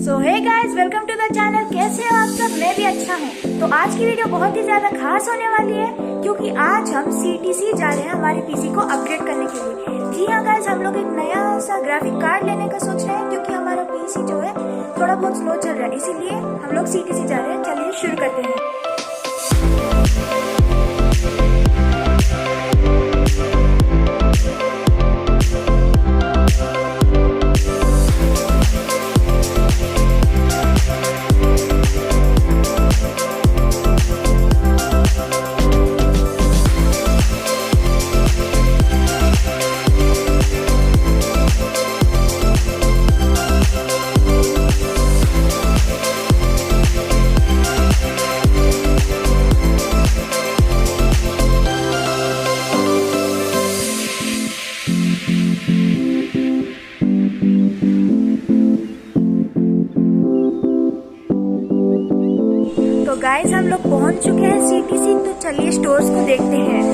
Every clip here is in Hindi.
So hey guys, welcome to the channel. कैसे हो आप सब? मैं भी अच्छा हूँ। तो आज की वीडियो बहुत ही ज्यादा खास होने वाली है क्योंकि आज हम CTC जा रहे हैं हमारे पीसी को अपग्रेड करने के लिए। जी हाँ गाइस, हम लोग एक नया सा ग्राफिक कार्ड लेने का सोच रहे हैं क्योंकि हमारा पीसी जो है थोड़ा बहुत स्लो चल रहा है, इसीलिए हम लोग CTC जा रहे हैं। चलिए शुरू करते हैं। तो गाइस, हम लोग पहुंच चुके हैं CTC। तो चलिए स्टोर्स को देखते हैं।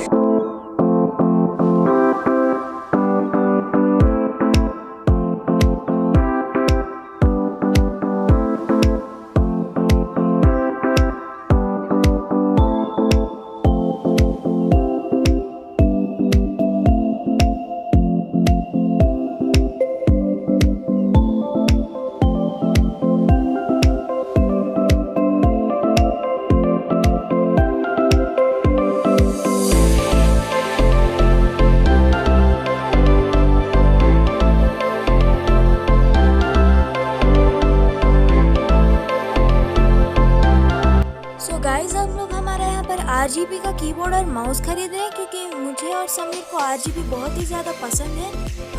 गाइस, हम लोग हमारे यहाँ पर RGB का कीबोर्ड और माउस खरीद रहे हैं क्योंकि मुझे और समीर को RGB बहुत ही ज़्यादा पसंद है।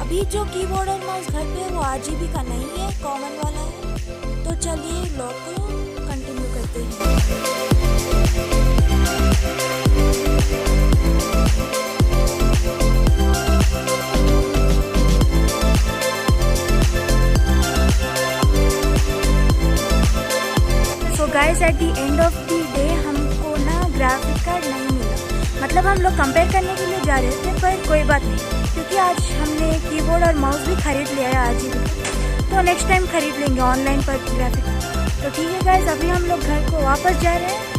अभी जो कीबोर्ड और माउस घर पे है वो RGB का नहीं है, कॉमन वाला है। तो चलिए व्लॉग को कंटिन्यू करते हैं। Guys, at the end of the day हमको ना ग्राफिक कार्ड नहीं मिला। मतलब हम लोग कंपेयर करने के लिए जा रहे थे, पर कोई बात नहीं क्योंकि आज हमने कीबोर्ड और माउस भी खरीद लिया है RGB। तो नेक्स्ट टाइम खरीद लेंगे ऑनलाइन पर ग्राफिक कार्ड। तो ठीक है गाइस, अभी हम लोग घर को वापस जा रहे हैं।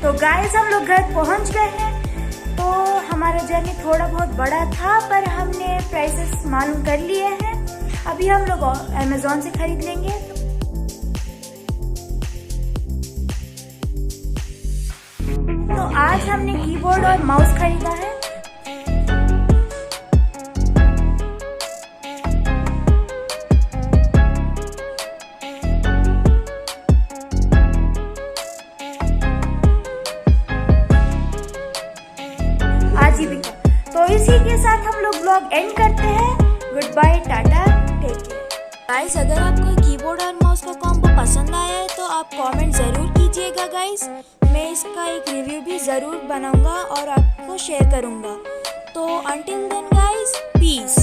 तो गाइस, हम लोग घर पहुंच गए हैं। तो हमारा जर्नी थोड़ा बहुत बड़ा था, पर हमने प्राइसेस मालूम कर लिए हैं। अभी हम लोग Amazon से खरीद लेंगे। तो आज हमने कीबोर्ड और माउस खरीदा है। तो इसी के साथ हम लोग ब्लॉग एंड करते हैं। Good bye, tata, take care. Guys, अगर आपको कीबोर्ड और माउस का कॉम्बो पसंद आया है तो आप कमेंट ज़रूर कीजिएगा गाइस। मैं इसका एक रिव्यू भी ज़रूर बनाऊंगा और आपको शेयर करूंगा। तो अंटिल देन गाइस, पीस।